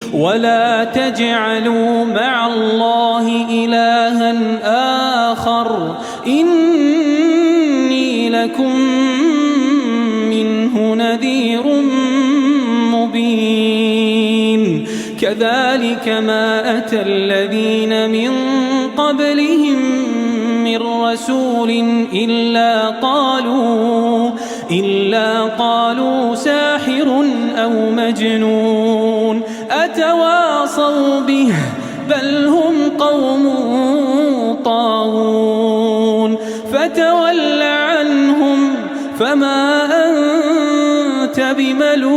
ولا تجعلوا مع الله إلها آخر إني لكم منه نذير مبين كذلك ما أتى الذين من قبلهم من رسول إلا قالوا ساحر أو مجنون أتواصوا به بل هم قوم طاغون فتول عنهم فما أنت بملوم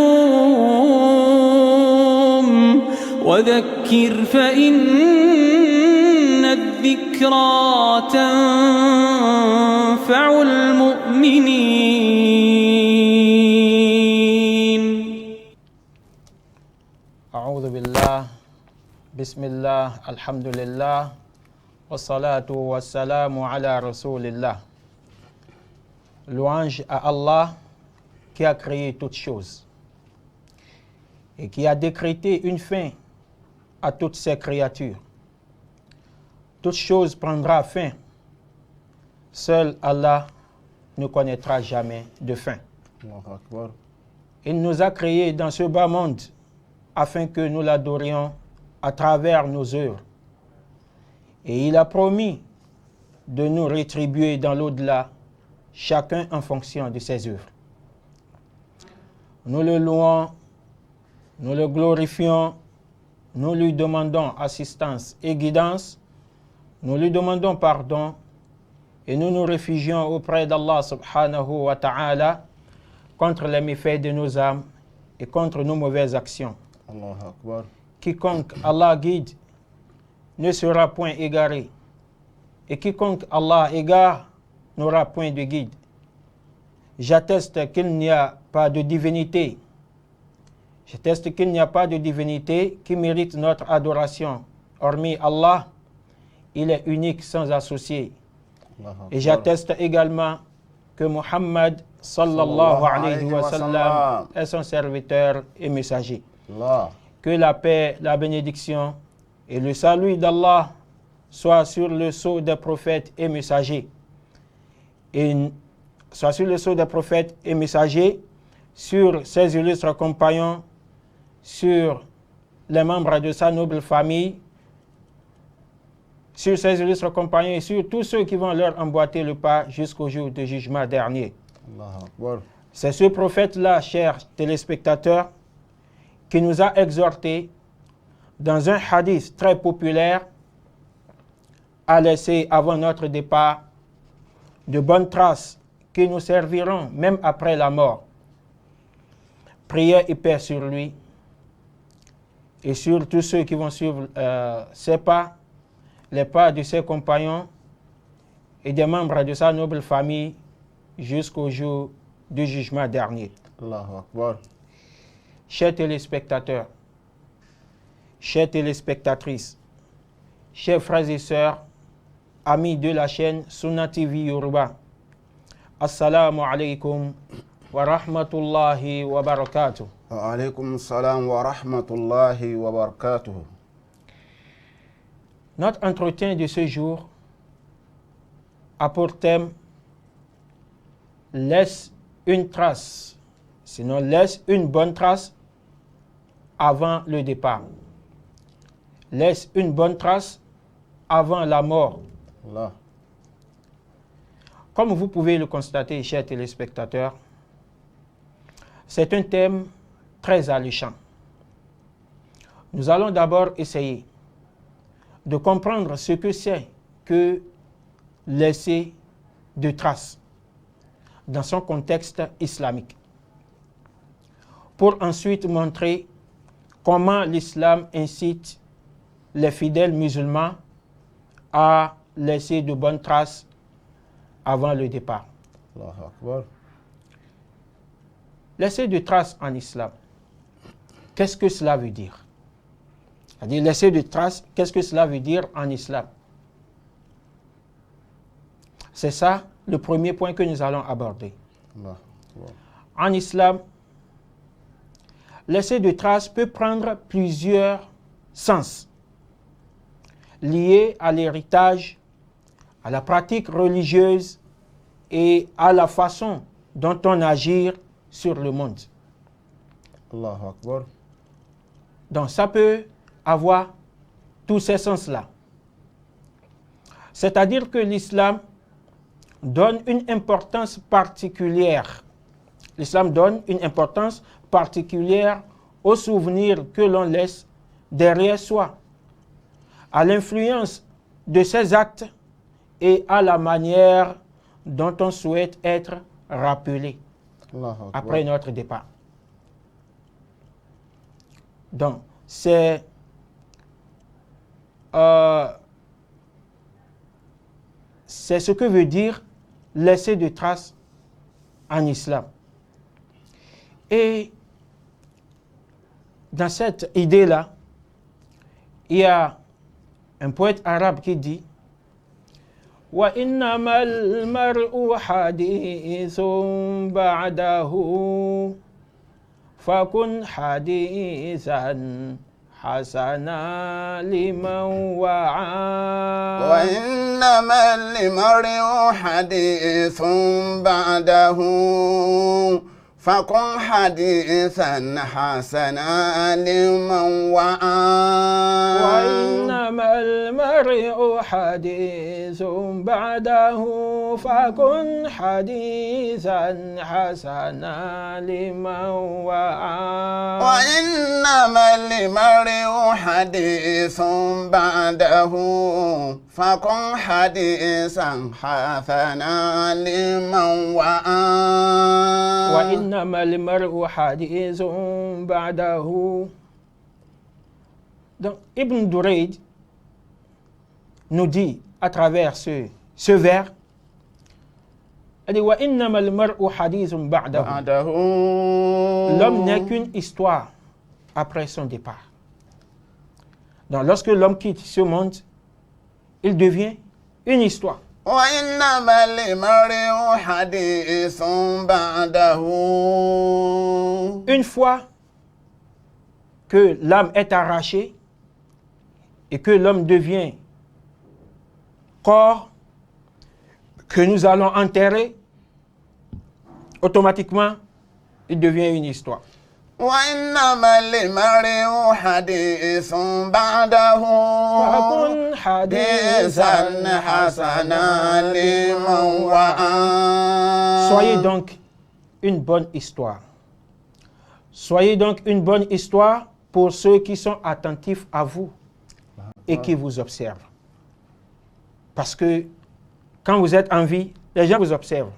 وذكر فإن الذكرى تنفع المؤمنين. أعوذ بالله بسم الله الحمد لله والصلاة والسلام على رسول الله. Louange à Allah qui a créé toutes choses et qui a décrété une fin à toutes ses créatures. Toute chose prendra fin. Seul Allah ne connaîtra jamais de fin. Il nous a créés dans ce bas monde afin que nous l'adorions à travers nos œuvres. Et il a promis de nous rétribuer dans l'au-delà, chacun en fonction de ses œuvres. Nous le louons, nous le glorifions, nous lui demandons assistance et guidance, nous lui demandons pardon et nous nous réfugions auprès d'Allah subhanahu wa ta'ala contre les méfaits de nos âmes et contre nos mauvaises actions. Allahu Akbar. Quiconque Allah guide ne sera point égaré, et quiconque Allah égare n'aura point de guide. J'atteste qu'il n'y a pas de divinité. J'atteste qu'il n'y a pas de divinité qui mérite notre adoration. Hormis Allah, il est unique sans associé. Et j'atteste également que Muhammad sallallahu alayhi wa sallam est son serviteur et messager. Allah. Que la paix, la bénédiction et le salut d'Allah soient sur le sceau des prophètes et messagers. Et soit sur le sceau des prophètes et messagers, sur ses illustres compagnons, sur les membres de sa noble famille, sur ses illustres compagnons et sur tous ceux qui vont leur emboîter le pas jusqu'au jour de jugement dernier. Allahu Akbar. C'est ce prophète-là, chers téléspectateurs, qui nous a exhortés dans un hadith très populaire à laisser avant notre départ de bonnes traces qui nous serviront même après la mort. Prière et paix sur lui et sur tous ceux qui vont suivre ses pas, les pas de ses compagnons et des membres de sa noble famille jusqu'au jour du jugement dernier. Allahu Akbar. Chers téléspectateurs, chères téléspectatrices, chers frères et sœurs, amis de la chaîne Sunna TV Yoruba, Assalamu alaikum wa rahmatullahi wa barakatuh. Wa alaykum salam wa rahmatullahi wa barakatuh. Notre entretien de ce jour a pour thème « Laisse une trace », sinon laisse une bonne trace avant le départ. Laisse une bonne trace avant la mort. Allah. Comme vous pouvez le constater, chers téléspectateurs, c'est un thème très alléchant. Nous allons d'abord essayer de comprendre ce que c'est que laisser de traces dans son contexte islamique, pour ensuite montrer comment l'islam incite les fidèles musulmans à laisser de bonnes traces avant le départ. Allahu Akbar. Laisser de traces en islam, qu'est-ce que cela veut dire? C'est-à-dire laisser de traces, qu'est-ce que cela veut dire en islam? C'est ça le premier point que nous allons aborder. Allah. Allah. En islam, laisser de traces peut prendre plusieurs sens, liés à l'héritage, à la pratique religieuse et à la façon dont on agit sur le monde. Allahu Akbar. Donc ça peut avoir tous ces sens-là. C'est-à-dire que l'islam donne une importance particulière. L'islam donne une importance particulière aux souvenirs que l'on laisse derrière soi, à l'influence de ses actes et à la manière dont on souhaite être rappelé Allahu Akbar. après notre départ. Donc, c'est ce que veut dire laisser de traces en islam. Et dans cette idée-là, il y a un poète arabe qui dit wa innamal mar'u hadithun ba'dahu fakun hadithan hasana liman wa'a. wa innamal mar'u hadithun ba'dahu فكن حديثا حسنا لمن وعى. وإنما المرء حديث بعده فكن حديثا حسنا لمن وعى. وإنما المرء حديث بعده فكن حديثا حسنا لمن وعى. وإنما المرء حديث بعده. Donc, Ibn Durayd nous dit à travers ce vers, il dit وإنما المرء حديث بعده. L'homme n'est qu'une histoire après son départ. Donc, lorsque l'homme quitte ce monde, il devient une histoire. وإنما المرء حديث بعده. Une fois que l'âme est arrachée et que l'homme devient corps que nous allons enterrer, automatiquement, il devient une histoire. وإنما المرء حديث بعده فكن حديثا حسنا لمن وعى. Soyez donc une bonne histoire. Soyez donc une bonne histoire pour ceux qui sont attentifs à vous et qui vous observent. Parce que quand vous êtes en vie, les gens vous observent.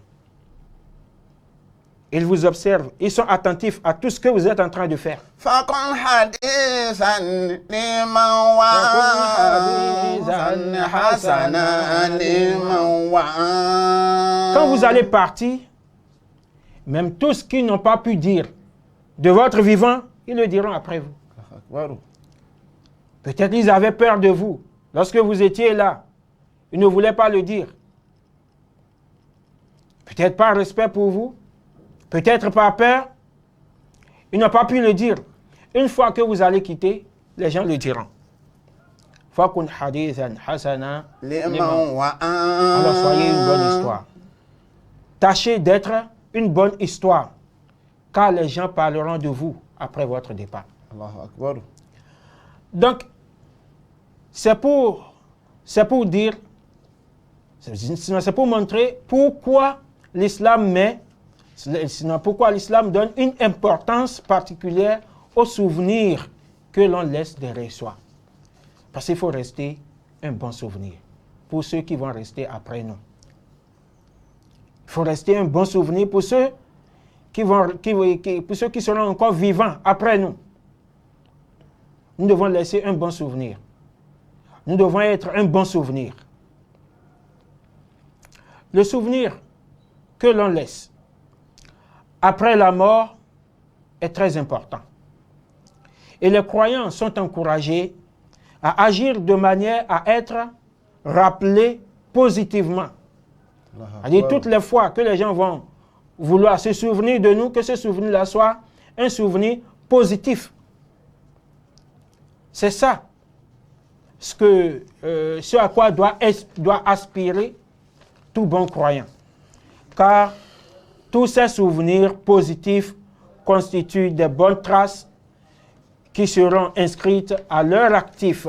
Ils vous observent, ils sont attentifs à tout ce que vous êtes en train de faire. فكن حديثا لمن وعى حسنا لمن وعى. Quand vous allez partir, même tous qui n'ont pas pu dire de votre vivant, ils le diront après vous. Peut-être ils avaient peur de vous. Lorsque vous étiez là, ils ne voulaient pas le dire. Peut-être par respect pour vous, peut-être par peur, ils n'ont pas pu le dire. Une fois que vous allez quitter, les gens le diront. فَكُنْ حَدِيثًا حَسَنًا لِمَنْ وَعَى. Alors soyez une bonne histoire. Tâchez d'être une bonne histoire, car les gens parleront de vous après votre départ. Allahu Akbar. Donc, c'est pour dire, c'est pour montrer pourquoi l'islam donne une importance particulière aux souvenirs que l'on laisse derrière soi. Parce qu'il faut rester un bon souvenir pour ceux qui vont rester après nous. Il faut rester un bon souvenir pour ceux qui seront encore vivants après nous. Nous devons laisser un bon souvenir. Nous devons être un bon souvenir. Le souvenir que l'on laisse après la mort est très important. Et les croyants sont encouragés à agir de manière à être rappelés positivement. C'est-à-dire toutes les fois que les gens vont vouloir se souvenir de nous, que ce souvenir-là soit un souvenir positif. C'est ça ce à quoi doit aspirer tout bon croyant. Car tous ces souvenirs positifs constituent des bonnes traces qui seront inscrites à leur actif,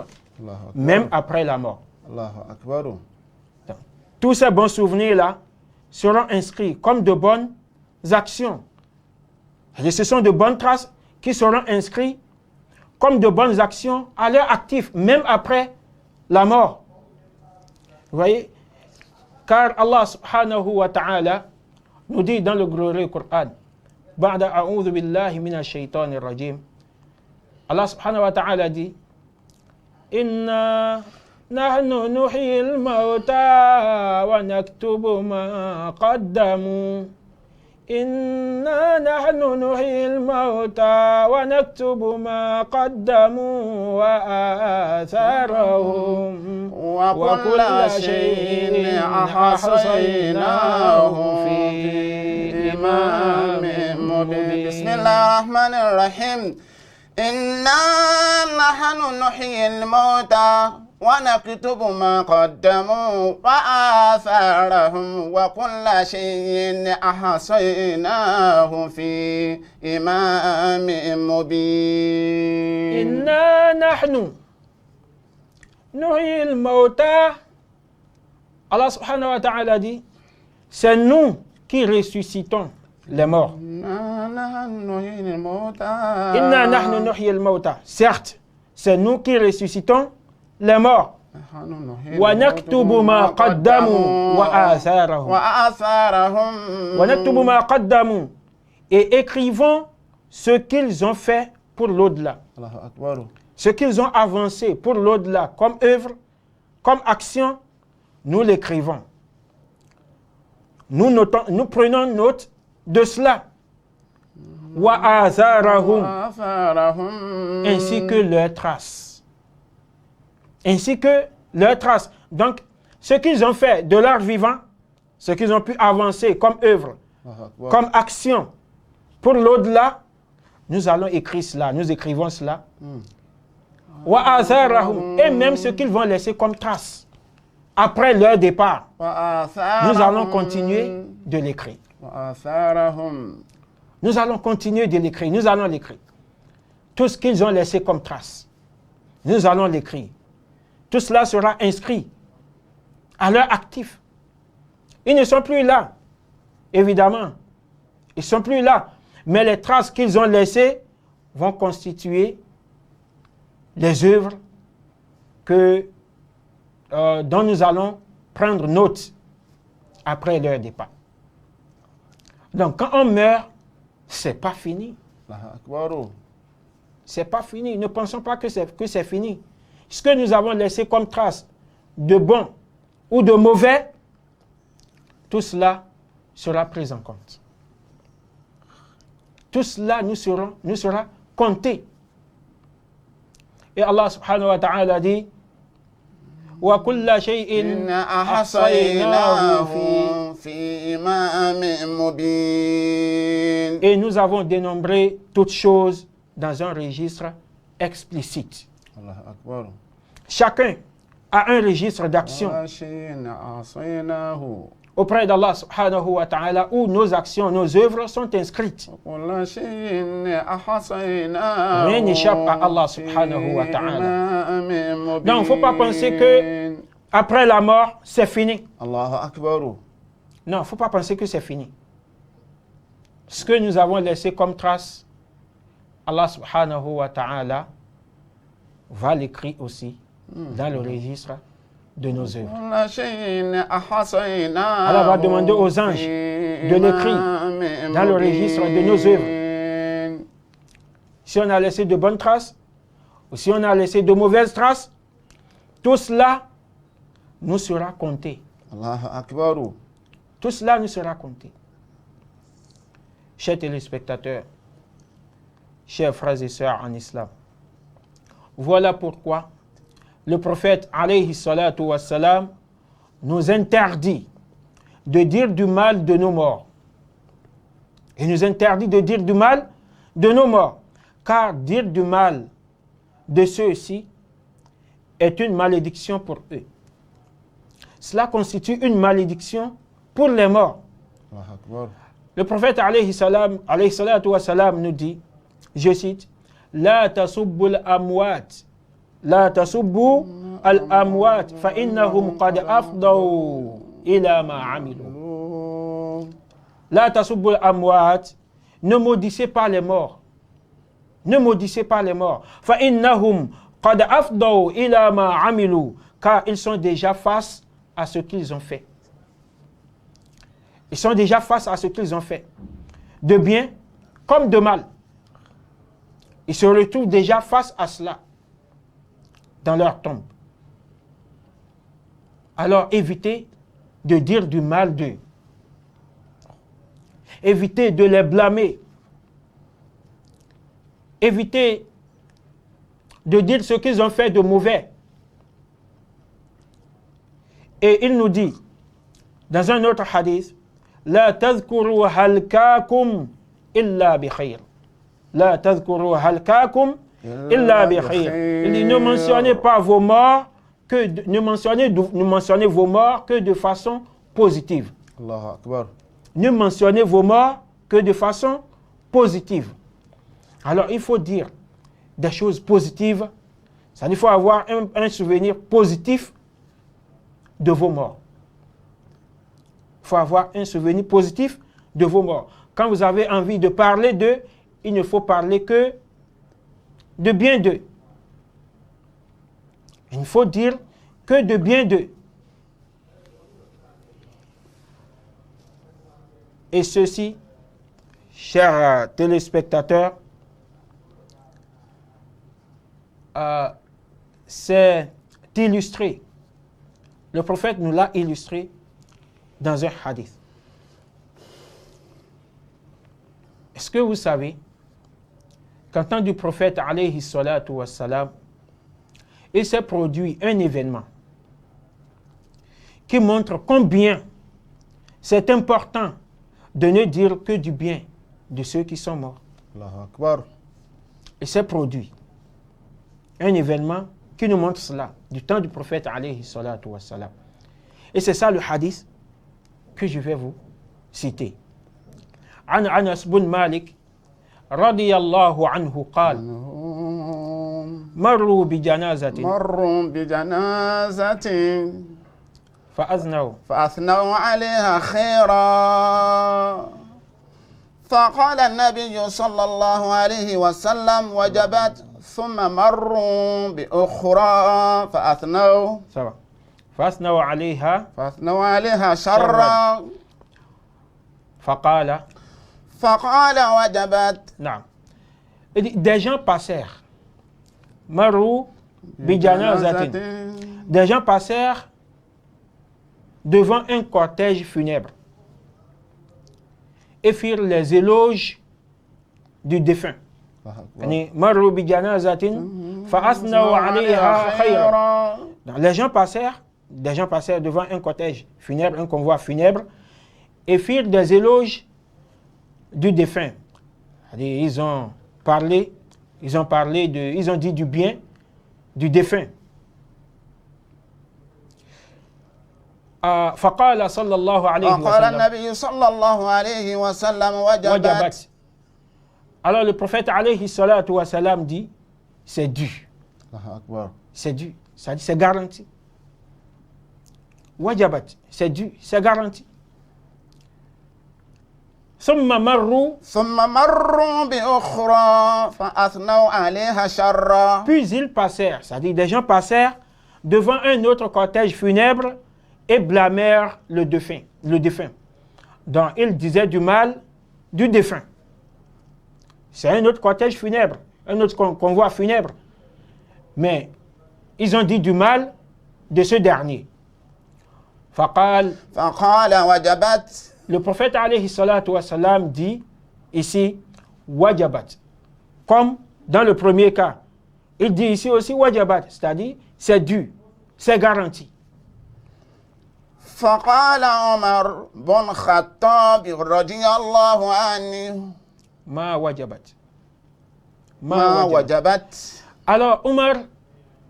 même après la mort. Allahu Akbar. Tous ces bons souvenirs-là seront inscrits comme de bonnes actions. Et ce sont de bonnes traces qui seront inscrites comme de bonnes actions à leur actif, même après la mort. Vous voyez? Car Allah subhanahu wa ta'ala nous dit dans le glorieux Coran, Ba'da a'udhu billahi minash shaitanir rajim. Allah subhanahu wa ta'ala dit, Inna nahnu nuhyil mauta wa naktubu ma qaddamu. Inna nahnu nuhyil mauta wa naktubu ma qaddamu wa atharahum wa kulla shay'in ahsaynahu fi imamin mubin. Bismillahir rahim. Inna nahnu nuhyil mauta wa naktubu ma qaddamu wa atharahum wa kulla shay'in ahsaynahu fi imamin mubin. Inna nahnu nuhyil mauta. Allah subhanahu wa ta'ala dit, c'est nous qui ressuscitons les morts. Inna nahnu nuhyil mauta. Certes, c'est nous qui ressuscitons les morts. Wa naktubu ma qaddamu wa atharahum. Wa naktubu ma qaddamu. Et écrivons ce qu'ils ont fait pour l'au-delà. Ce qu'ils ont avancé pour l'au-delà comme œuvre, comme action, nous l'écrivons. Nous prenons note de cela. Wa atharahum. Ainsi que leurs traces. Ainsi que leurs traces. Donc, ce qu'ils ont fait de leur vivant, ce qu'ils ont pu avancer comme œuvre, comme action, pour l'au-delà, nous allons écrire cela, nous écrivons cela. Wa atharahum. Et même ce qu'ils vont laisser comme trace après leur départ, nous allons continuer de l'écrire. Nous allons continuer de l'écrire, nous allons l'écrire. Tout ce qu'ils ont laissé comme trace, nous allons l'écrire. Tout cela sera inscrit à leur actif. Ils ne sont plus là, évidemment. Ils ne sont plus là. Mais les traces qu'ils ont laissées vont constituer les œuvres dont nous allons prendre note après leur départ. Donc, quand on meurt, c'est pas fini. C'est pas fini. Ne pensons pas que c'est fini. Ce que nous avons laissé comme trace de bon ou de mauvais, tout cela sera pris en compte. Tout cela nous sera compté. Et Allah subhanahu wa ta'ala dit, wa kulla shay'in ahsaynahu fi imamin mubin. Et nous avons dénombré toutes choses dans un registre explicite. Chacun a un registre d'action auprès d'Allah subhanahu wa ta'ala où nos actions, nos œuvres sont inscrites. Rien n'échappe à Allah subhanahu wa ta'ala. Donc, il ne faut pas penser que après la mort, c'est fini. Non, il ne faut pas penser que c'est fini. Ce que nous avons laissé comme trace, Allah subhanahu wa ta'ala va l'écrire aussi dans le registre de nos œuvres. Allah va demander aux anges de l'écrire dans le registre de nos œuvres. Si on a laissé de bonnes traces, ou si on a laissé de mauvaises traces, tout cela nous sera compté. Tout cela nous sera compté. Chers téléspectateurs, chers frères et sœurs en islam, voilà pourquoi le prophète alayhi salatu wassalam nous interdit de dire du mal de nos morts. Il nous interdit de dire du mal de nos morts. car dire du mal de ceux-ci est une malédiction pour eux. Cela constitue une malédiction pour les morts. Allahu Akbar. Le prophète alayhi salatu wa salam nous dit, je cite, La tasubbu al-amwat, la tasubbu al-amwat, fa innahum qad afdaw ila ma amilu. La tasubbu al-amwat, ne maudissez pas les morts. Ne maudissez pas les morts. Fa innahum qad afdaw ila ma amilu, car ils sont déjà face à ce qu'ils ont fait. Ils sont déjà face à ce qu'ils ont fait, de bien comme de mal. Ils se retrouvent déjà face à cela, dans leur tombe. Alors évitez de dire du mal d'eux. Évitez de les blâmer. Évitez de dire ce qu'ils ont fait de mauvais. Et il nous dit, dans un autre hadith, La tadhkuru halkakum illa bi khayr. La tadhkuru halkakum illa bi khayr. Il dit, ne mentionnez pas vos morts, ne mentionnez vos morts que de façon positive. Allahu Akbar. Ne mentionnez vos morts que de façon positive. Alors il faut dire des choses positives. Il faut avoir un souvenir positif de vos morts. Il faut avoir un souvenir positif de vos morts. Quand vous avez envie de parler d'eux, il ne faut parler que de bien d'eux. Il ne faut dire que de bien d'eux. Et ceci, chers téléspectateurs, c'est illustré. Le prophète nous l'a illustré dans un hadith. Est-ce que vous savez qu'en temps du prophète alayhi salatu wassalam, il s'est produit un événement qui montre combien c'est important de ne dire que du bien de ceux qui sont morts. Allahu Akbar. Il s'est produit un événement qui nous montre cela du temps du prophète alayhi salatu wassalam. Et c'est ça le hadith que je vais vous citer. عن أنس بن مالك رضي الله عنه قال مروا بجنازة فأثنوا عليها خيرا فقال النبي صلى الله عليه وسلم وجبت ثم مروا بأخرى فأثنوا عليها شرا فقال وجبت. نعم. Des gens passèrent. Marou bijanazatin. Des gens passèrent devant un cortège funèbre et firent les éloges du défunt. Marou bijanazatin fa'athnaw 'alayha khayran. Les gens passèrent devant un cortège funèbre, un convoi funèbre, et firent des éloges du défunt. Ils ont dit du bien du défunt. فقال صلى الله عليه وسلم وجبت. Alors le prophète alayhi salatu wa salam dit, c'est dû. C'est dû, ça dit c'est garanti. Wajabat, c'est dû, c'est garanti. ثم مروا بأخرى فأثنوا عليها شرا. Puis ils passèrent, c'est-à-dire des gens passèrent devant un autre cortège funèbre et blâmèrent le défunt. Donc ils disaient du mal du défunt. C'est un autre cortège funèbre, un autre convoi funèbre. Mais ils ont dit du mal de ce dernier. فقال وجبت. Le prophète alayhi salatu wa salam dit ici wajabat. Comme dans le premier cas. Il dit ici aussi wajabat, c'est-à-dire c'est dû, c'est garanti. فقال عمر بن الخطاب رضي الله عنه ما وجبت ما وجبت. Alors, Omar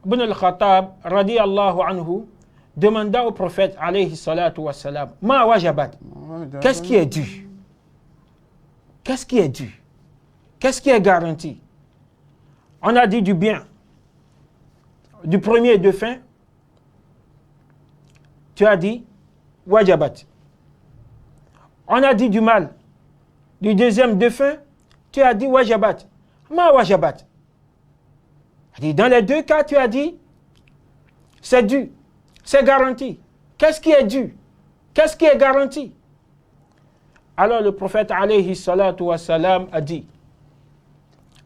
ibn al-Khattab, radiyallahu anhu, demanda au prophète, alayhi salatu wassalam, ma wajabat, qu'est-ce qui est dû? Qu'est-ce qui est dû? Qu'est-ce qui est garanti? On a dit du bien, du premier de fin, tu as dit wajabat. On a dit du mal, du deuxième de fin, tu as dit wajabat. Ma wajabat. Dans les deux cas, tu as dit c'est dû, c'est garanti. Qu'est-ce qui est dû? Qu'est-ce qui est garanti? Alors le prophète alayhi salatu wassalam a dit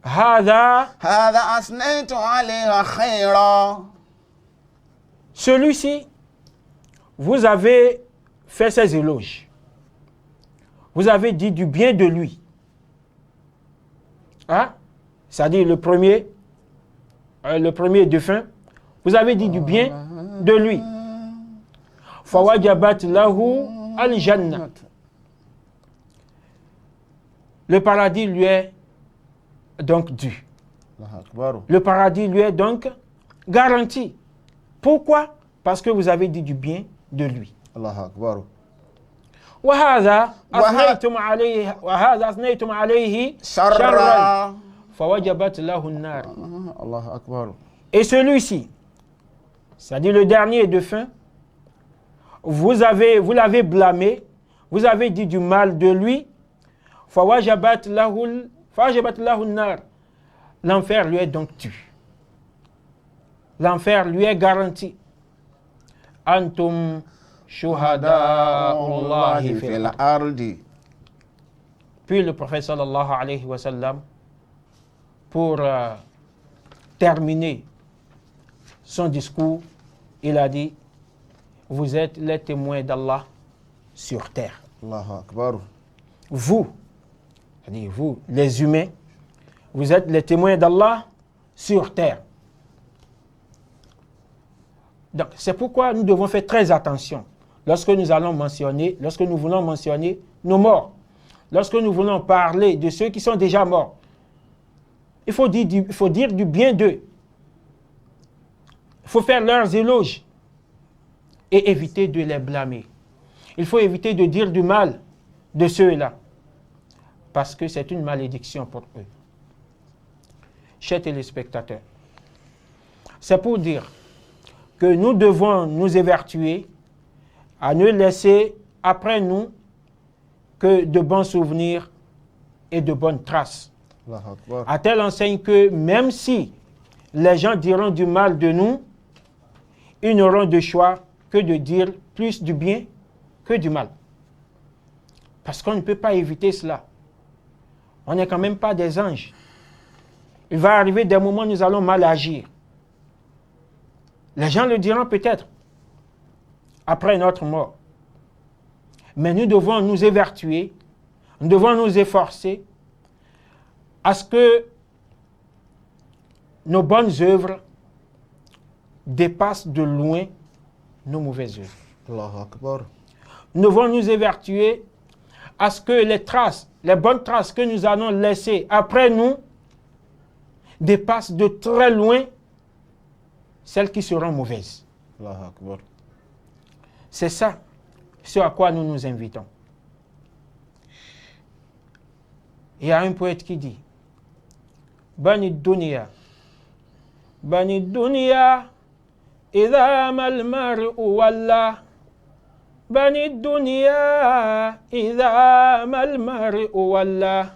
هذا أثنيت عليها خيرا. Celui-ci, vous avez fait ses éloges. Vous avez dit du bien de lui. Hein? C'est-à-dire le premier de fin, vous avez dit du bien de lui. فَوَجَبَتْ لَهُ الْجَنَّةِ. Le paradis lui est donc dû. Le paradis lui est donc garanti. Pourquoi? Parce que vous avez dit du bien de lui. وَهَذَا أَثْنَيْتُمْ عَلَيْهِ شَرًّا فَوَجَبَتْ لَهُ النَّارِ. Et celui-ci, c'est-à-dire le dernier de fin, vous l'avez blâmé, vous avez dit du mal de lui, فَوَجَبَتْ لَهُ النَّارِ. L'enfer lui est donc dû. L'enfer lui est garanti. Antum shuhada'ullahi fil ardi. Puis le prophète sallallahu alayhi wa sallam, pour terminer son discours, il a dit, vous êtes les témoins d'Allah sur terre. Vous, c'est-à-dire vous, les humains, vous êtes les témoins d'Allah sur terre. Donc, c'est pourquoi nous devons faire très attention lorsque nous voulons mentionner nos morts, lorsque nous voulons parler de ceux qui sont déjà morts. Il faut dire du bien d'eux. Il faut faire leurs éloges et éviter de les blâmer. Il faut éviter de dire du mal de ceux-là, parce que c'est une malédiction pour eux. Chers téléspectateurs, c'est pour dire que nous devons nous évertuer à ne laisser après nous que de bons souvenirs et de bonnes traces. À telle enseigne que même si les gens diront du mal de nous, ils n'auront de choix que de dire plus du bien que du mal. Parce qu'on ne peut pas éviter cela. On n'est quand même pas des anges. Il va arriver des moments où nous allons mal agir. Les gens le diront peut-être après notre mort. Mais nous devons nous évertuer, nous devons nous efforcer à ce que nos bonnes œuvres dépassent de loin nos mauvaises œuvres. Nous devons nous évertuer à ce que les bonnes traces que nous allons laisser après nous dépassent de très loin celles qui seront mauvaises. C'est ça, ce à quoi nous nous invitons. Il y a un poète qui dit Bani dunya idha mal mar'u walla Bani dunya idha mal mar'u walla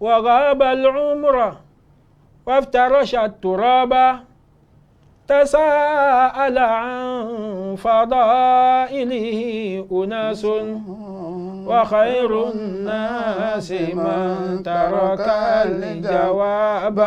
wa ghaba al-umra وافترش التراب تساءل عن فضائله أناس وخير الناس من ترك الجواب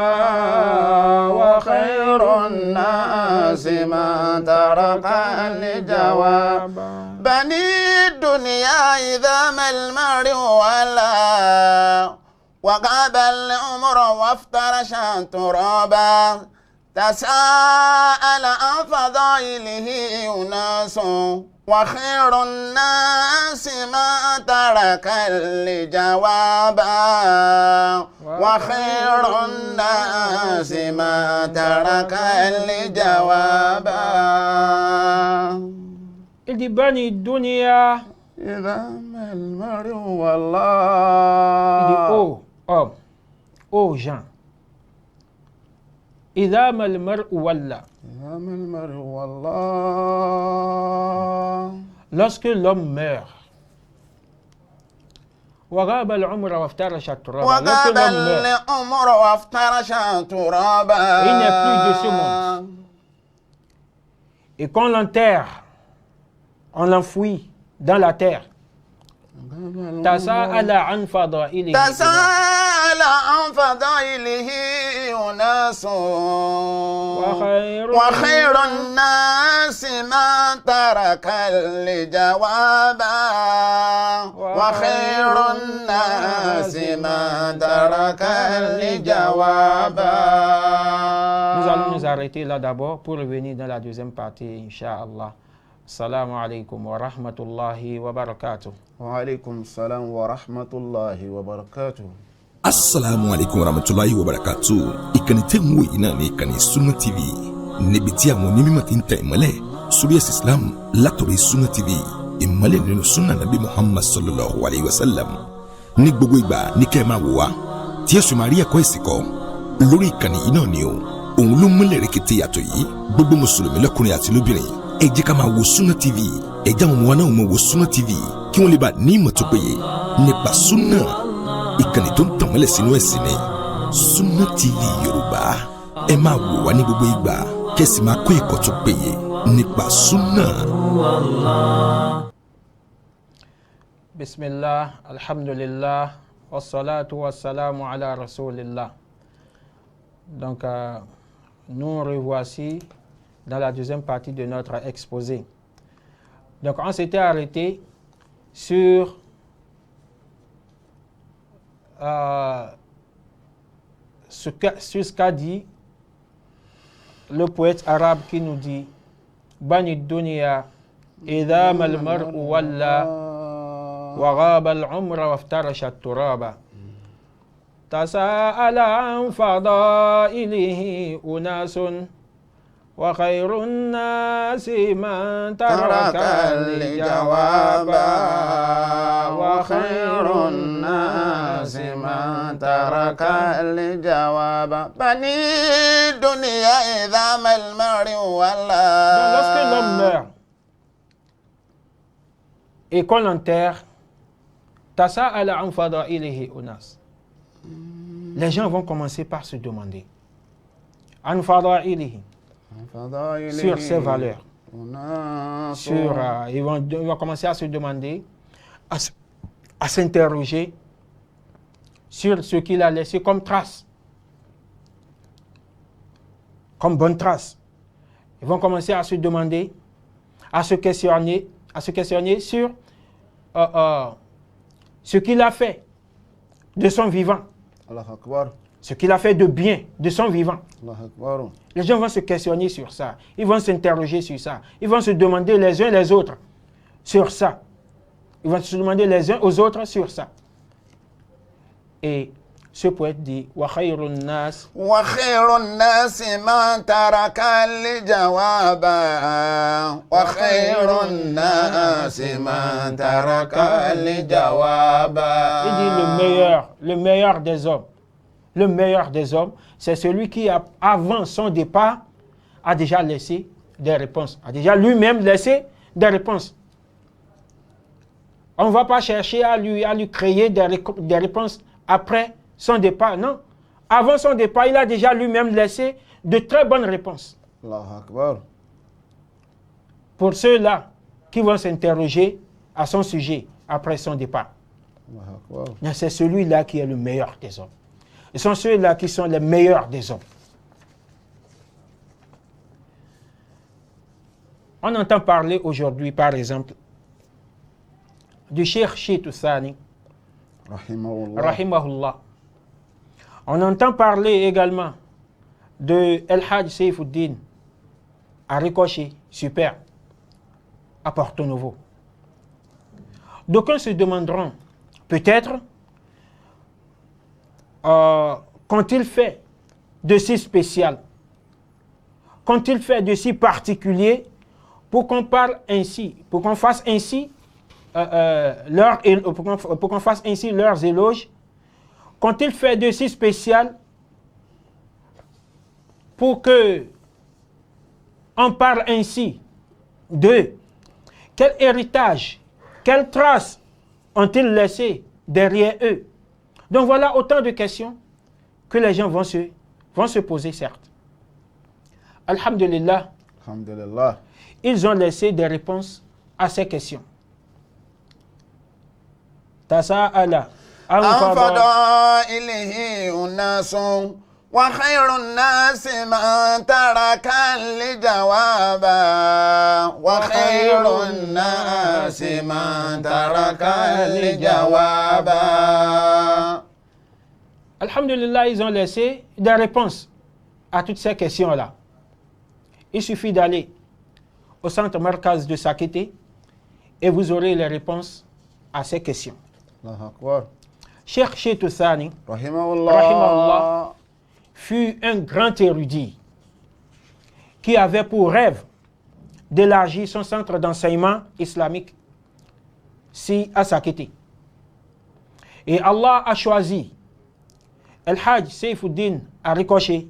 وخير الناس من ترك الجواب بني الدنيا إذا ما المرء ولا وغاب العمر وافترش ترابا تساءل عن فضائله أناس وخير الناس ما ترك الجواب وخير الناس ما ترك الجواب. Il dit Bani Dunya. إذا ما المرء Il dit والله. ô homme, ô gens. إذا ما المرء ولا. إذا ما المرء والله. Lorsque l'homme meurt. وغاب العمر وافترش التراب. Lorsque وغاب l'homme meurt. العمر وافترش ترابا. Il n'est plus de ce monde. Et qu'on l'enterre, on l'enfouit dans la terre. تساءل عن فضائله. تساءل عن فضائله أناس وخير الناس ما ترك الجواب وخير الناس ما ترك الجواب. Nous allons nous arrêter là d'abord pour revenir dans la deuxième partie, Inch'Allah. Assalamu alaikum wa rahmatullahi wa barakatuh. وعليكم السلام ورحمة الله وبركاته. Assalamu alaikum warahmatullahi wabarakatuh. Ìkànnì tẹ́ ń wò yìí náà ní ìkànnì Sunna TV. Níbi tí àwọn onímọ̀ ti ń tẹ ìmọ́lẹ̀ sórí ẹ̀sìn Islam látọ̀rí Sunna TV. Ìmọ́lẹ̀ nínú Sunna Nabi Muhammad sallallahu alayhi wa sallam. Ní gbogbo ìgbà ní kẹ́ ẹ máa wò wá. Tí ẹ sì máa rí ẹ̀kọ́ ìsìn kọ́. Lórí ìkànnì yìí náà ni o. Òun ló múlẹ̀ rẹ̀kẹ̀tẹ̀ yàtọ̀ yìí. Gbogbo Mùsùlùmí lọ́kùnrin àti lóbìnrin. Ẹ jẹ́ ká máa wo Sunna TV. Ẹ jẹ́ àwọn ọmọ wa náà máa wo Sunna TV. Kí wọ́n lè bá ní ìmọ̀ tó péye nípa Sunna. Ìkànnì tó ń tàn mọ́lẹ̀ sínú ẹ̀sìn ni Sunna TV Yorùbá. Ẹ máa wò wá ní gbogbo ìgbà kẹ́sì máa kọ́ ẹ̀kọ́ tó péye nípa Sunna. Bismillah, alhamdulillah, wassalatu wassalamu ala rasulillah. Donc, nous revoici dans la deuxième partie de notre exposé. Donc, on s'était arrêté sur ce qu'a dit le poète arabe qui nous dit Bani Dunya idha mal mar'u walla wa ghaba al-umra waftarasha at-turaba tasa'ala an fadailihi unasun wa khairun nasi man taraka al-jawaba wa khairun nasi من ترك الجواب. بني الدنيا إذا ما المرء ولا. Lorsque l'homme meurt et qu'on l'enterre, tasa'ala an fadailihi unas. Les gens vont commencer par se demander an fadailihi, sur ses valeurs, sur, ils vont commencer à se demander, à s'interroger sur ce qu'il a laissé comme trace, comme bonne trace. Ils vont commencer à se demander, à se questionner sur ce qu'il a fait de son vivant, ce qu'il a fait de bien de son vivant. Les gens vont se questionner sur ça, ils vont s'interroger sur ça, ils vont se demander les uns les autres sur ça. Ils vont se demander les uns aux autres sur ça. Et ce poète dit wa khayrun nas man taraka al-jawaba wa khayrun nas man taraka al-jawaba. Il dit le meilleur des hommes. Le meilleur des hommes, c'est celui qui avant son départ a déjà laissé des réponses, a déjà lui-même laissé des réponses. On ne va pas chercher à lui créer des réponses après son départ, non. Avant son départ, il a déjà lui-même laissé de très bonnes réponses. Pour ceux-là qui vont s'interroger à son sujet après son départ. C'est celui-là qui est le meilleur des hommes. Ce sont ceux-là qui sont les meilleurs des hommes. On entend parler aujourd'hui, par exemple, du Cheikh Shitu Thani, rahimahullah. On entend parler également de El Hajj Saifuddin, à ricochet, super. à Porto Novo. D'aucuns se demanderont, peut-être, qu'ont-ils fait de si spécial, qu'ont-ils fait de si particulier pour qu'on parle ainsi, pour qu'on fasse ainsi pour qu'on fasse ainsi leurs éloges, qu'ont-ils fait de si spécial pour que on parle ainsi d'eux? Quel héritage, quelles traces ont-ils laissé derrière eux? Donc voilà autant de questions que les gens vont se poser, certes. Alhamdulillah, Alhamdulillah. ils ont laissé des réponses à ces questions. Tasa'ala an fadailihi unasun wa khairun nasi man taraka lijawaba wa khairun nasi man taraka lijawaba. Alhamdulillah, ils ont laissé des réponses à toutes ces questions-là. Il suffit d'aller au centre Markaz de Sakete et vous aurez les réponses à ces questions. Allahu Akbar. Cheikh Cheikh Thani, Rahimahullah, fut un grand érudit qui avait pour rêve d'élargir son centre d'enseignement islamique à Sakete. Et Allah a choisi El-Hajj Seyfuddin Arikoché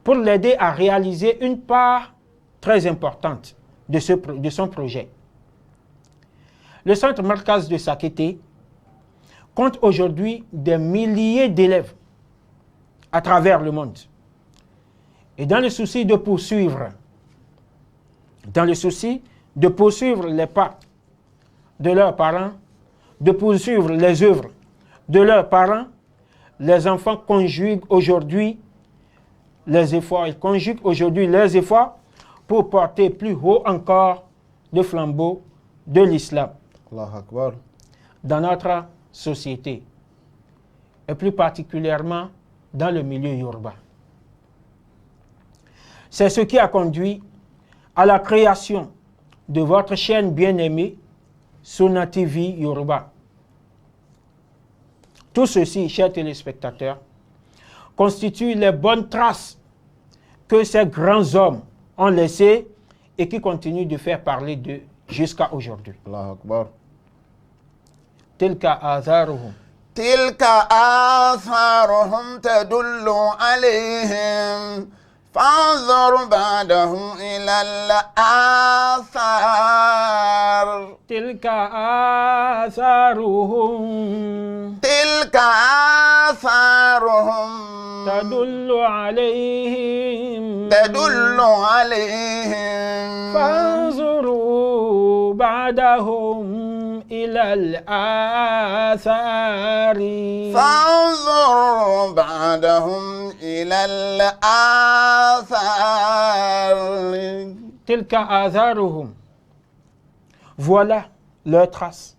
pour l'aider à réaliser une part très importante de son projet. Le centre Markaz de Sakete compte aujourd'hui des milliers d'élèves à travers le monde. Et dans le souci de poursuivre les pas de leurs parents, de poursuivre les œuvres de leurs parents, les enfants conjuguent aujourd'hui les efforts. Ils conjuguent aujourd'hui leurs efforts pour porter plus haut encore le flambeau de l'islam Allahu Akbar. dans notre société, et plus particulièrement dans le milieu urbain. C'est ce qui a conduit à la création de votre chaîne bien-aimée, Sunna TV Yoruba. Tout ceci, chers téléspectateurs, constitue les bonnes traces que ces grands hommes ont laissées et qui continuent de faire parler d'eux jusqu'à aujourd'hui. Allahu Akbar. تلك آثارهم تلك آثارهم تدل عليهم فانظر بعدهم إلى الآثار. تلك آثارهم تلك آثارهم تدل عليهم فانظروا بعدهم إلى الآثار. فانظر بعدهم إلى الآثار. تلك آثارهم. Voilà leurs traces.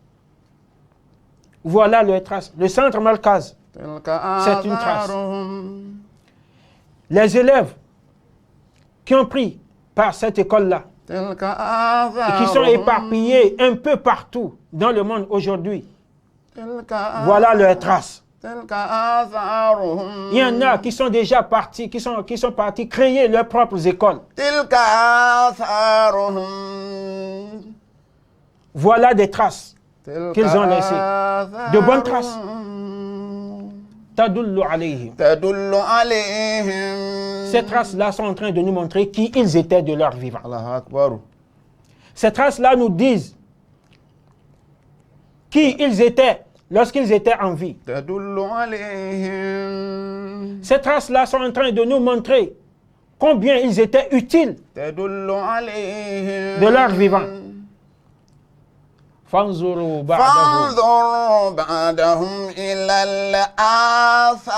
Voilà leurs traces. Le centre Markaz, c'est une trace. Les élèves qui ont pris par cette école-là et qui sont éparpillés un peu partout dans le monde aujourd'hui, voilà leurs traces. Il y en a qui sont déjà partis, qui sont partis créer leurs propres écoles. Voilà des traces qu'ils ont laissées, de bonnes traces. Tadullu alayhim. Ces traces-là sont en train de nous montrer qui ils étaient de leur vivant. Ces traces-là nous disent qui ils étaient lorsqu'ils étaient en vie. Ces traces-là sont en train de nous montrer combien ils étaient utiles de leur vivant. فانظروا بعدهم إلى الآثار.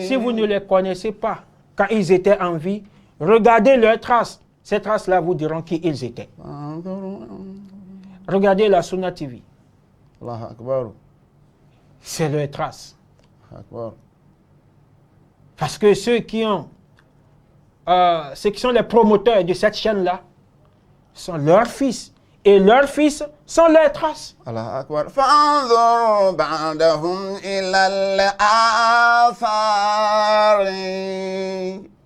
Si vous ne les connaissez pas quand ils étaient en vie, regardez leurs traces. Ces traces-là vous diront qui ils étaient. Regardez la Sunna TV. C'est leurs traces. Parce que ceux qui sont les promoteurs de cette chaîne-là, sont leurs fils. Et leurs fils sont leurs traces. الله أكبر فانظر بعدهم إلى الآثار.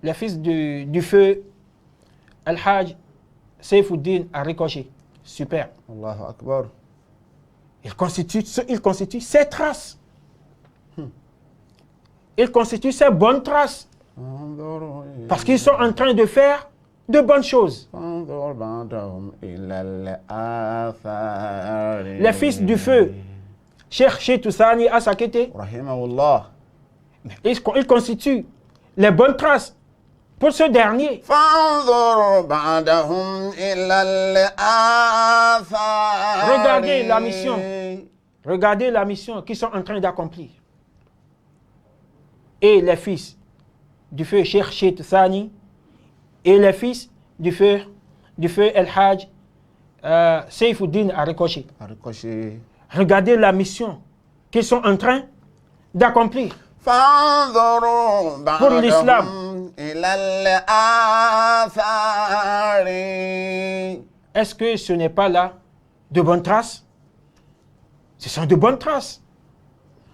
Les fils du feu, Al-Hajj, Saifuddin a ricoché. Super. الله أكبر. Il constitue ses traces. Il constitue ses bonnes traces. فانظر Parce qu'ils sont en train de faire de bonnes choses. فانظر بعدهم إلى الآثار. Les fils du feu, Cheikh Toussani Asakete, رحمه الله. ils constituent les bonnes traces pour ce dernier. فانظر بعدهم إلى الآثار. Regardez la mission. Regardez la mission qu'ils sont en train d'accomplir. Et les fils du feu Cheikh Toussani et les fils du feu El-Hajj Saifuddin a ricoché. ركوشي. Regardez la mission qu'ils sont en train d'accomplir. فانظروا Pour l'islam. بعدهم إلى الآثار. Est-ce que ce n'est pas là de bonnes traces? Ce sont de bonnes traces.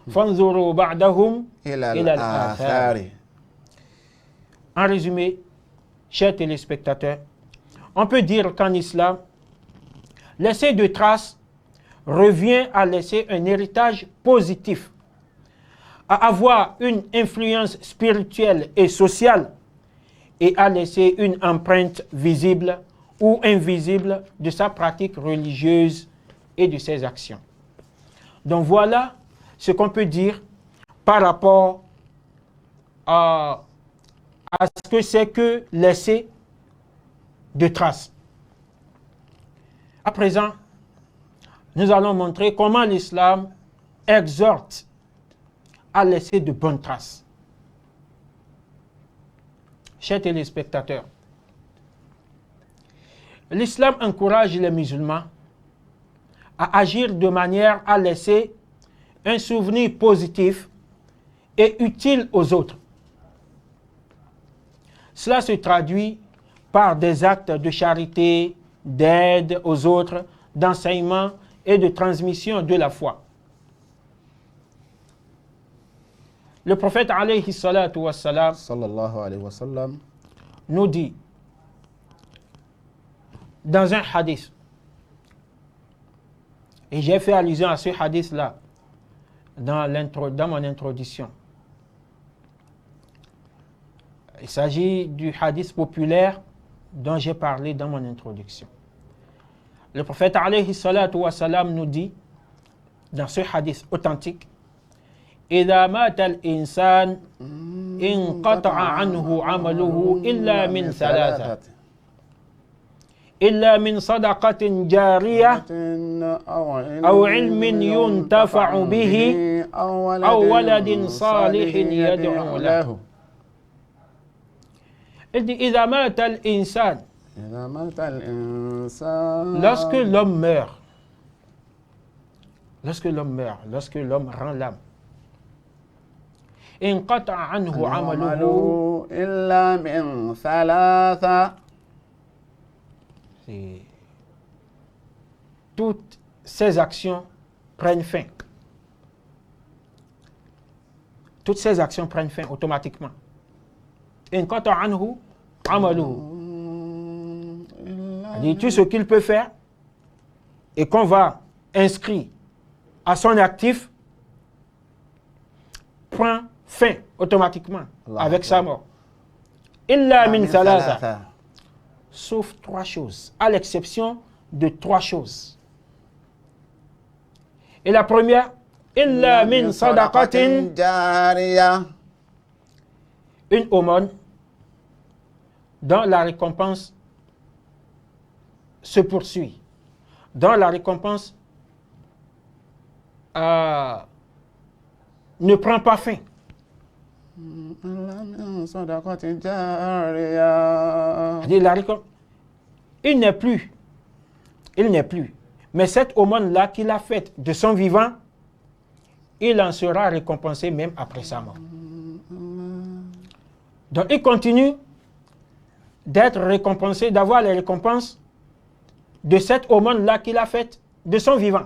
فانظروا بعدهم إلى إلى الآثار. الآثار. En résumé, chers téléspectateurs, on peut dire qu'en islam, laisser de traces revient à laisser un héritage positif, à avoir une influence spirituelle et sociale et à laisser une empreinte visible ou invisible de sa pratique religieuse et de ses actions. Donc voilà ce qu'on peut dire par rapport à ce que c'est que laisser de traces. À présent, nous allons montrer comment l'islam exhorte à laisser de bonnes traces. Chers téléspectateurs, l'islam encourage les musulmans à agir de manière à laisser un souvenir positif et utile aux autres. Cela se traduit par des actes de charité, d'aide aux autres, d'enseignement et de transmission de la foi. Le prophète alayhi salatu wassalam صلى الله عليه وسلم. nous dit dans un hadith, et j'ai fait allusion à ce hadith-là dans mon introduction. Il s'agit du hadith populaire dont j'ai parlé dans mon introduction. Le prophète alayhi salatu wassalam nous dit dans ce hadith authentique, إذا مات الإنسان انقطع عنه عمله إلا من ثلاثة إلا من صدقة جارية أو علم ينتفع به أو ولد صالح يدعو له. Il dit إذا مات الإنسان. إذا مات الإنسان. Lorsque l'homme meurt, lorsque l'homme rend l'âme, انقطع عنه عمله إلا من ثلاثة. Toutes ces actions prennent fin. Toutes ces actions prennent fin automatiquement. انقطع عنه عمله. C'est-à-dire tout ce qu'il peut faire et qu'on va inscrire à son actif prend fin automatiquement avec sa mort. Illa min thalatha. Sauf trois choses, à l'exception de trois choses. Et la première, illa min sadaqatin جارية. Une aumône dont la récompense se poursuit, dont la récompense ne prend pas fin. إلا من صدقة جارية. C'est-à-dire il n'est plus. Mais cette aumône-là qu'il a faite de son vivant, il en sera récompensé même après sa mort. Donc il continue d'être récompensé, d'avoir les récompenses de cette aumône-là qu'il a faite de son vivant.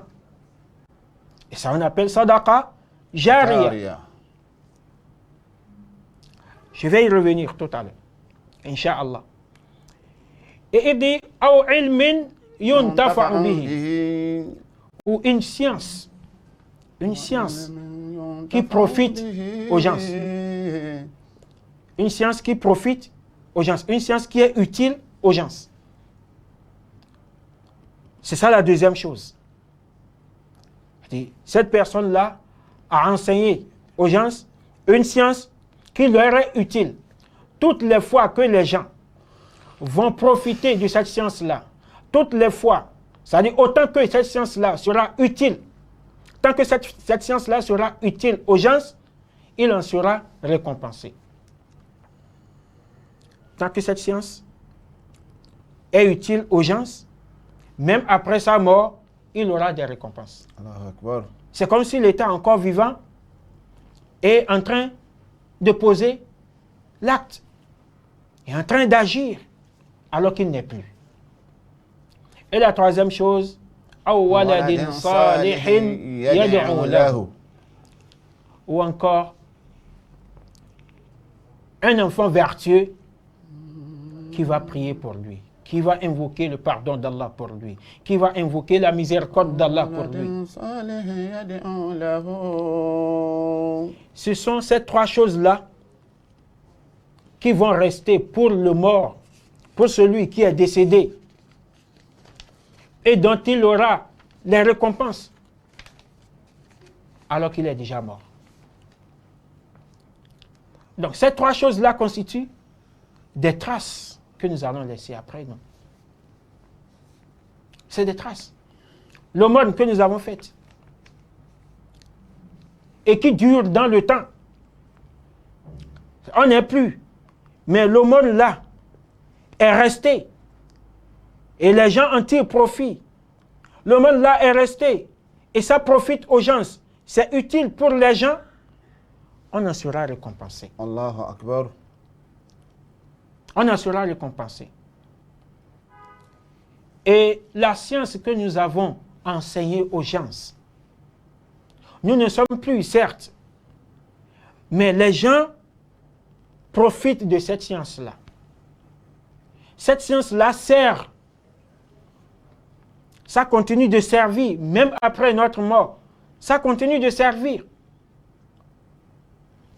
Et ça, on appelle sadaqa jariya. Jariya. Je vais y revenir tout à l'heure, Inch'Allah. Et il dit, aw ilmin yuntafa'u bihi, ou une science qui profite aux gens. Une science qui profite aux gens, une science qui est utile aux gens. C'est ça la deuxième chose. Cette personne-là a enseigné aux gens une science qui leur est utile. Toutes les fois que les gens vont profiter de cette science-là, toutes les fois, c'est-à-dire autant que cette science-là sera utile, tant que cette science-là sera utile aux gens, il en sera récompensé. Tant que cette science est utile aux gens, même après sa mort, il aura des récompenses. Allahu Akbar. C'est comme s'il était encore vivant et en train de poser l'acte et en train d'agir alors qu'il n'est plus. Et la troisième chose, ou encore un enfant vertueux qui va prier pour lui, qui va invoquer le pardon d'Allah pour lui, qui va invoquer la miséricorde d'Allah pour lui. Ce sont ces trois choses-là qui vont rester pour le mort, pour celui qui est décédé et dont il aura les récompenses alors qu'il est déjà mort. Donc ces trois choses-là constituent des traces que nous allons laisser après nous. C'est des traces. L'aumône que nous avons faite et qui dure dans le temps. On n'est plus. Mais l'aumône là est resté. Et les gens en tirent profit. L'aumône là est resté. Et ça profite aux gens. C'est utile pour les gens. On en sera récompensé. Allahu Akbar. On en sera récompensé. Et la science que nous avons enseignée aux gens, nous ne sommes plus, certes, mais les gens profitent de cette science-là. Cette science-là sert. Ça continue de servir, même après notre mort. Ça continue de servir.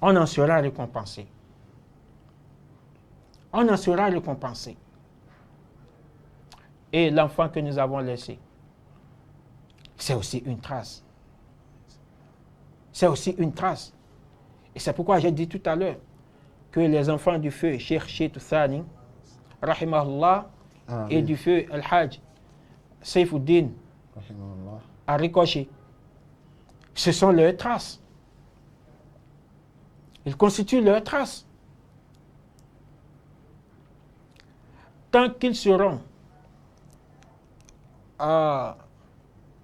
On en sera récompensé. On en sera récompensé. Et l'enfant que nous avons laissé, c'est aussi une trace. C'est aussi une trace. Et c'est pourquoi j'ai dit tout à l'heure que les enfants du feu, Cheikh Cheitou Thani, rahimahullah, et du feu Al-Hajj, Saifuddin, à Ricochet, ce sont leurs traces. Ils constituent leurs traces. Tant qu'ils seront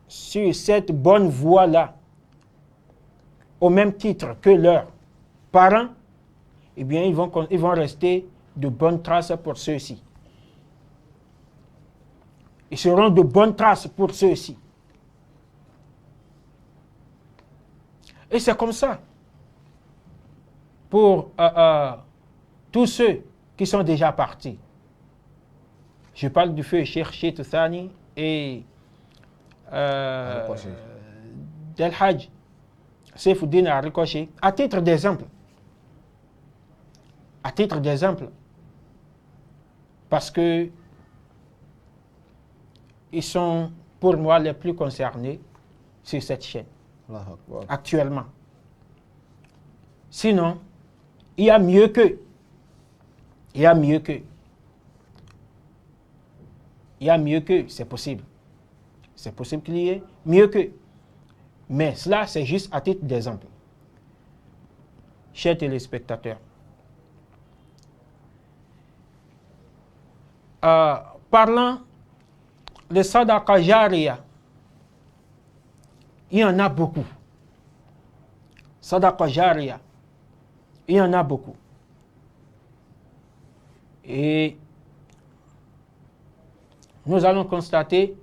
sur cette bonne voie-là, au même titre que leurs parents, eh bien, ils vont rester de bonnes traces pour ceux-ci. Ils seront de bonnes traces pour ceux-ci. Et c'est comme ça pour tous ceux qui sont déjà partis. Je parle du feu Cheikh Cheitou Thani et Del Hajj Saifuddin à Ricochet, à titre d'exemple. À titre d'exemple. Parce que ils sont, pour moi, les plus concernés sur cette chaîne. Actuellement. Sinon, il y a mieux qu'eux. Il y a mieux qu'eux. Il y a mieux qu'eux, c'est possible. C'est possible qu'il y ait mieux qu'eux. Mais cela, c'est juste à titre d'exemple. Chers téléspectateurs, parlant de sadaqa jariya, il y en a beaucoup. Sadaqa jariya, il y en a beaucoup. Et nous allons constater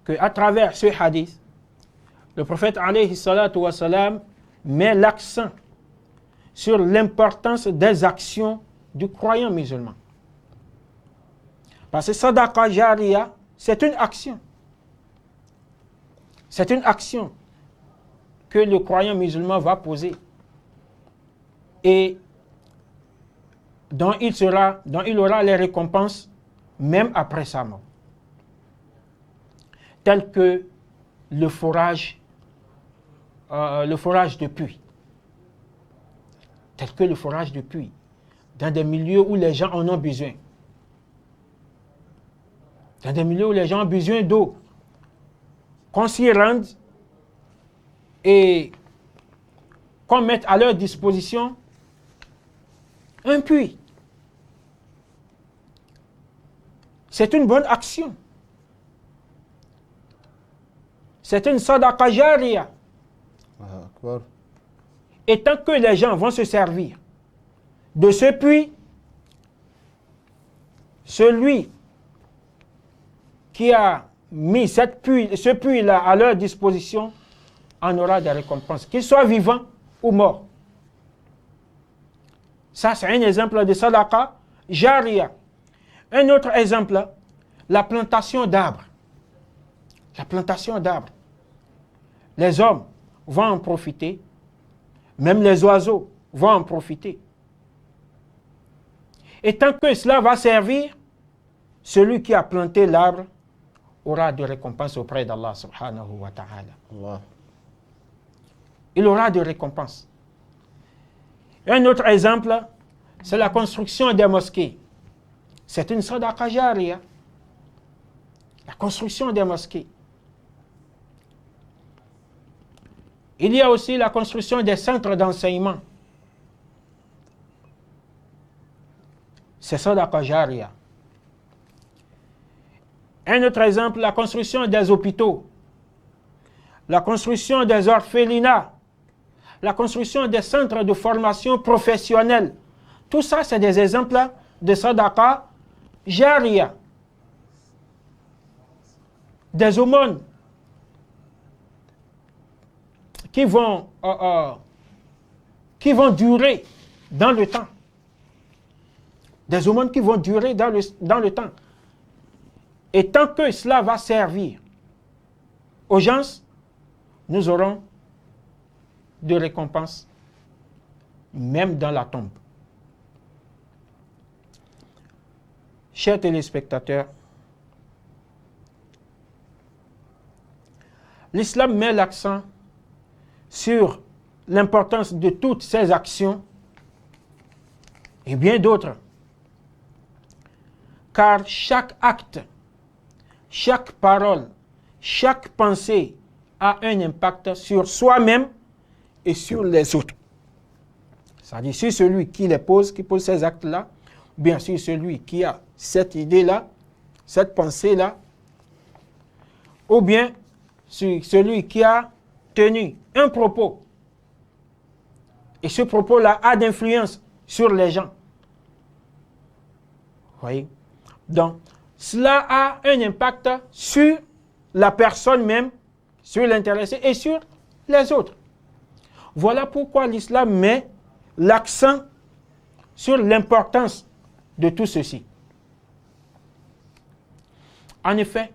qu'à travers ce hadith, le prophète alayhi salatu wa salam met l'accent sur l'importance des actions du croyant musulman. Parce que sadaqa jariya, c'est une action. C'est une action que le croyant musulman va poser et dont il aura les récompenses même après sa mort. Tel que le forage de puits. Tel que le forage de puits. Dans des milieux où les gens en ont besoin. Dans des milieux où les gens ont besoin d'eau. Qu'on s'y rende et qu'on mette à leur disposition un puits. C'est une bonne action. C'est une sadaqa jariya. Et tant que les gens vont se servir de ce puits, celui qui a mis ce puits-là à leur disposition en aura des récompenses, qu'il soit vivant ou mort. Ça, c'est un exemple de sadaqa jariya. Un autre exemple, la plantation d'arbres. La plantation d'arbres. Les hommes vont en profiter, même les oiseaux vont en profiter. Et tant que cela va servir, celui qui a planté l'arbre aura de récompenses auprès d'Allah subhanahu wa ta'ala. Il aura de récompenses. Un autre exemple, c'est la construction des mosquées. C'est une sadaqa jariya. La construction des mosquées. Il y a aussi la construction des centres d'enseignement. C'est sadaqa jariya. Un autre exemple, la construction des hôpitaux, la construction des orphelinats, la construction des centres de formation professionnelle. Tout ça, c'est des exemples de sadaqa jariya. Des aumônes qui vont durer dans le temps. Des aumônes qui vont durer dans le temps. Et tant que cela va servir aux gens, nous aurons de récompenses, même dans la tombe. Chers téléspectateurs, l'islam met l'accent sur l'importance de toutes ces actions et bien d'autres. Car chaque acte, chaque parole, chaque pensée a un impact sur soi-même et sur les autres. C'est-à-dire sur celui qui pose ces actes-là, bien sûr celui qui a cette idée-là, cette pensée-là, ou bien sur celui qui a tenu un propos. Et ce propos-là a d'influence sur les gens. Vous voyez? Donc, cela a un impact sur la personne même, sur l'intéressé et sur les autres. Voilà pourquoi l'islam met l'accent sur l'importance de tout ceci. En effet,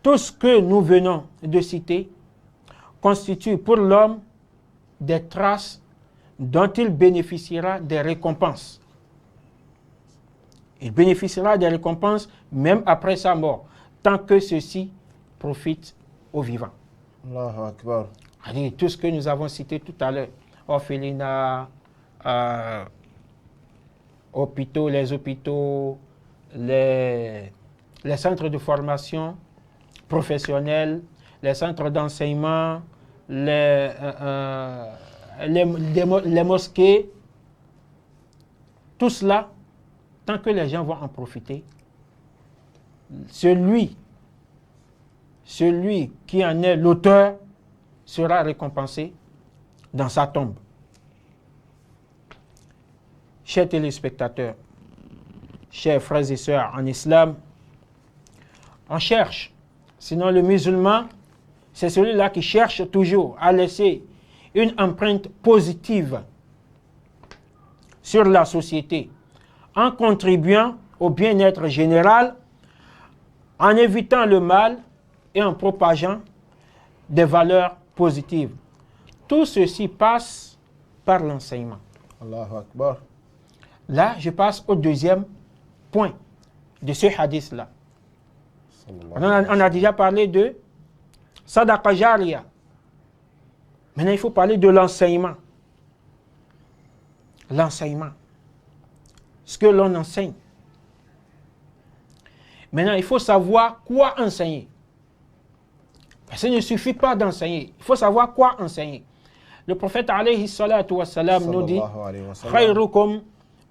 tout ce que nous venons de citer constitue pour l'homme des traces dont il bénéficiera des récompenses. Il bénéficiera des récompenses même après sa mort, tant que ceci profite aux vivants. Allahu Akbar. Tout ce que nous avons cité tout à l'heure, orphelinats, hôpitaux, les centres de formation professionnelle, les centres d'enseignement, les mosquées, tout cela, tant que les gens vont en profiter, celui qui en est l'auteur sera récompensé dans sa tombe. Chers téléspectateurs, chers frères et sœurs en islam, On cherche. Sinon, le musulman, c'est celui-là qui cherche toujours à laisser une empreinte positive sur la société, en contribuant au bien-être général, en évitant le mal et en propageant des valeurs positives. Tout ceci passe par l'enseignement. Allahu Akbar. Là, je passe au deuxième point de ce hadith-là. On a déjà parlé de Sadaqa Jariya. Maintenant, il faut parler de l'enseignement. L'enseignement. Ce que l'on enseigne. Maintenant, il faut savoir quoi enseigner. Parce qu'il ne suffit pas d'enseigner. Il faut savoir quoi enseigner. Le prophète alayhi salatu wa salam nous dit Khayrukum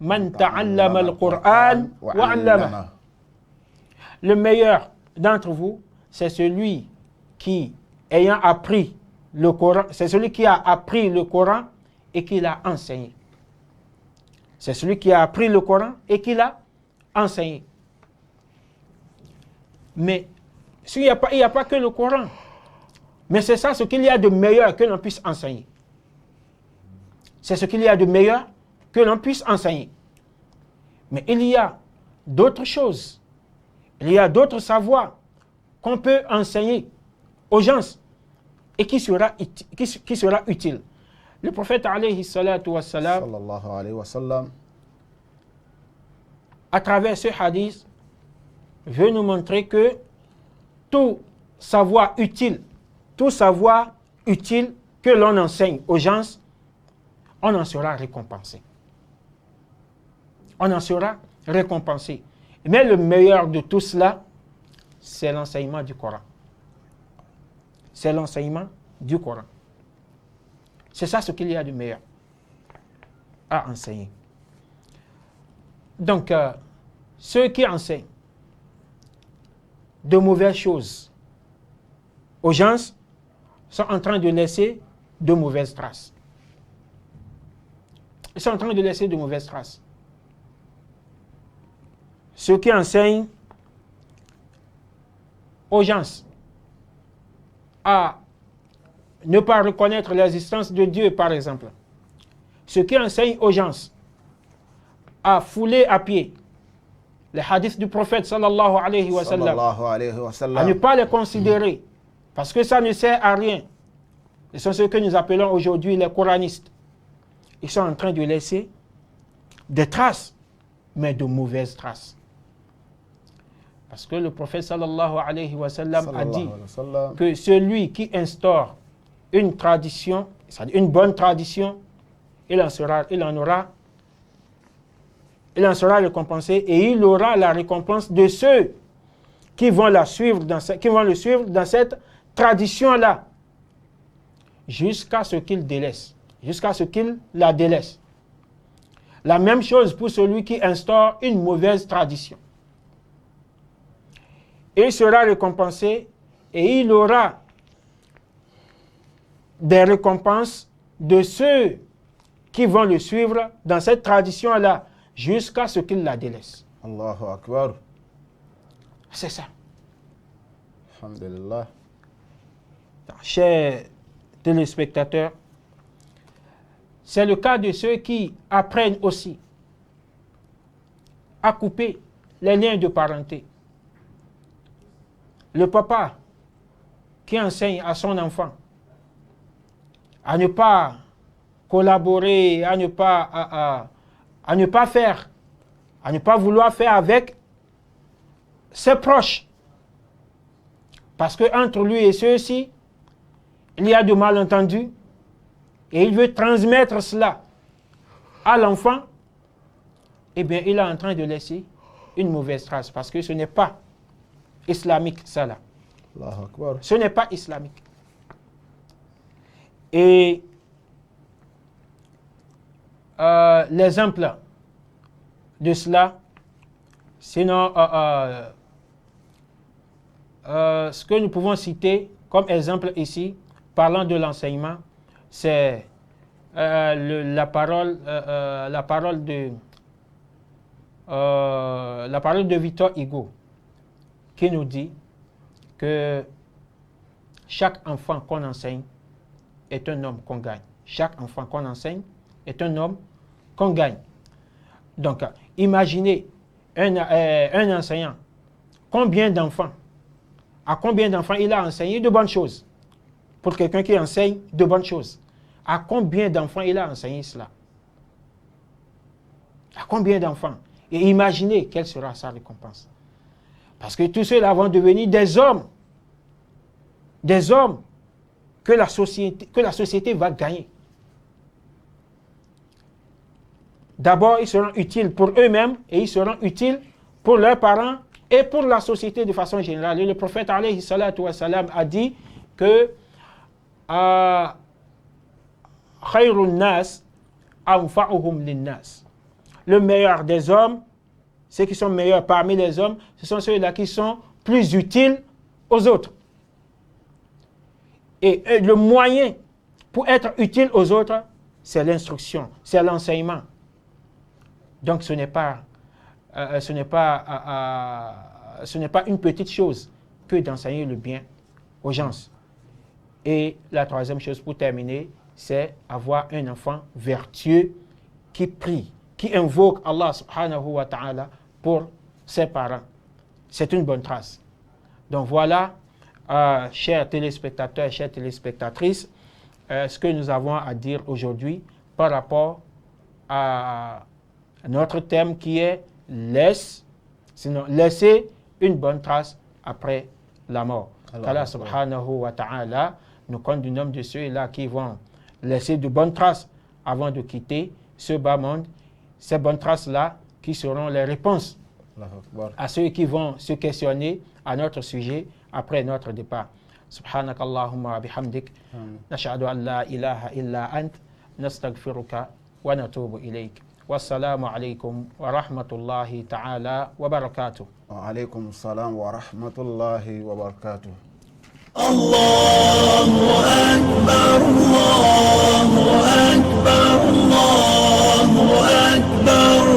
man ta'allama al-Qur'an wa 'allama. Le meilleur d'entre vous, c'est celui qui, ayant appris le Coran, c'est celui qui a appris le Coran et qui l'a enseigné. C'est celui qui a appris le Coran et qui l'a enseigné. Mais il n'y a pas que le Coran. Mais c'est ça ce qu'il y a de meilleur que l'on puisse enseigner. C'est ce qu'il y a de meilleur que l'on puisse enseigner. Mais il y a d'autres choses. Il y a d'autres savoirs qu'on peut enseigner aux gens et qui sera utile. Le prophète alayhi salatu wa salam, Sallallahu alayhi wa sallam, à travers ce hadith, veut nous montrer que tout savoir utile que l'on enseigne aux gens, on en sera récompensé. On en sera récompensé. Mais le meilleur de tout cela, c'est l'enseignement du Coran. C'est l'enseignement du Coran. C'est ça ce qu'il y a de meilleur à enseigner. Donc, ceux qui enseignent de mauvaises choses aux gens sont en train de laisser de mauvaises traces. Ils sont en train de laisser de mauvaises traces. Ceux qui enseignent aux gens à ne pas reconnaître l'existence de Dieu, par exemple. Ceux qui enseignent aux gens à fouler à pied les hadiths du prophète sallallahu alayhi wa sallam, à ne pas les considérer, parce que ça ne sert à rien. Ce sont ceux que nous appelons aujourd'hui les coranistes. Ils sont en train de laisser des traces, mais de mauvaises traces. Parce que le prophète sallallahu alayhi wa sallam a dit que celui qui instaure une tradition, c'est-à-dire une bonne tradition, il en sera récompensé et il aura la récompense de ceux qui vont le suivre dans cette tradition-là, jusqu'à ce qu'il délaisse, jusqu'à ce qu'il la délaisse. La même chose pour celui qui instaure une mauvaise tradition. Il sera récompensé et il aura des récompenses de ceux qui vont le suivre dans cette tradition-là, jusqu'à ce qu'il la délaisse. Allahu Akbar. C'est ça. Alhamdulillah. Chers téléspectateurs, c'est le cas de ceux qui apprennent aussi à couper les liens de parenté. Le papa qui enseigne à son enfant à ne pas collaborer, à ne pas vouloir faire avec ses proches. Parce qu'entre lui et ceux-ci, il y a de malentendus et il veut transmettre cela à l'enfant, eh bien, il est en train de laisser une mauvaise trace parce que ce n'est pas islamique, ça là. Allahu Akbar. Ce n'est pas islamique. Et l'exemple de cela, sinon, ce que nous pouvons citer comme exemple ici, parlant de l'enseignement, c'est la parole de Victor Hugo, qui nous dit que chaque enfant qu'on enseigne est un homme qu'on gagne. Chaque enfant qu'on enseigne est un homme qu'on gagne. Donc, imaginez un enseignant. Combien d'enfants, à combien d'enfants il a enseigné de bonnes choses? Pour quelqu'un qui enseigne de bonnes choses. À combien d'enfants il a enseigné cela? À combien d'enfants? Et imaginez quelle sera sa récompense. Parce que tous ceux-là vont devenir des hommes que la société va gagner. D'abord, ils seront utiles pour eux-mêmes et ils seront utiles pour leurs parents et pour la société de façon générale. Et le prophète alayhi salatu wa salam a dit que khayrun nas anfa'uhum linnas. Le meilleur des hommes, ceux qui sont meilleurs parmi les hommes, ce sont ceux-là qui sont plus utiles aux autres. Et le moyen pour être utile aux autres, c'est l'instruction, c'est l'enseignement. Donc ce n'est pas une petite chose que d'enseigner le bien aux gens. Et la troisième chose pour terminer, c'est avoir un enfant vertueux qui prie, qui invoque Allah subhanahu wa ta'ala pour ses parents. C'est une bonne trace. Donc voilà, chers téléspectateurs, chères téléspectatrices, ce que nous avons à dire aujourd'hui par rapport à notre thème qui est laisser une bonne trace après la mort. Allah subhanahu wa ta'ala nous compte du nombre de ceux-là qui vont laisser de bonnes traces avant de quitter ce bas monde. Ces bonnes traces-là qui seront les réponses à ceux qui vont se questionner à notre sujet après notre départ. Subhanakallahumma wa bihamdik. Nashhadu an la ilaha illa ant. Nastaghfiruka wa natubu ilayk. Wassalamu alaikum wa rahmatullahi ta'ala wa barakatuh. Wa alaikum salam wa rahmatullahi wa barakatuh. Allahu Akbar, Allahu Akbar, Allahu Akbar.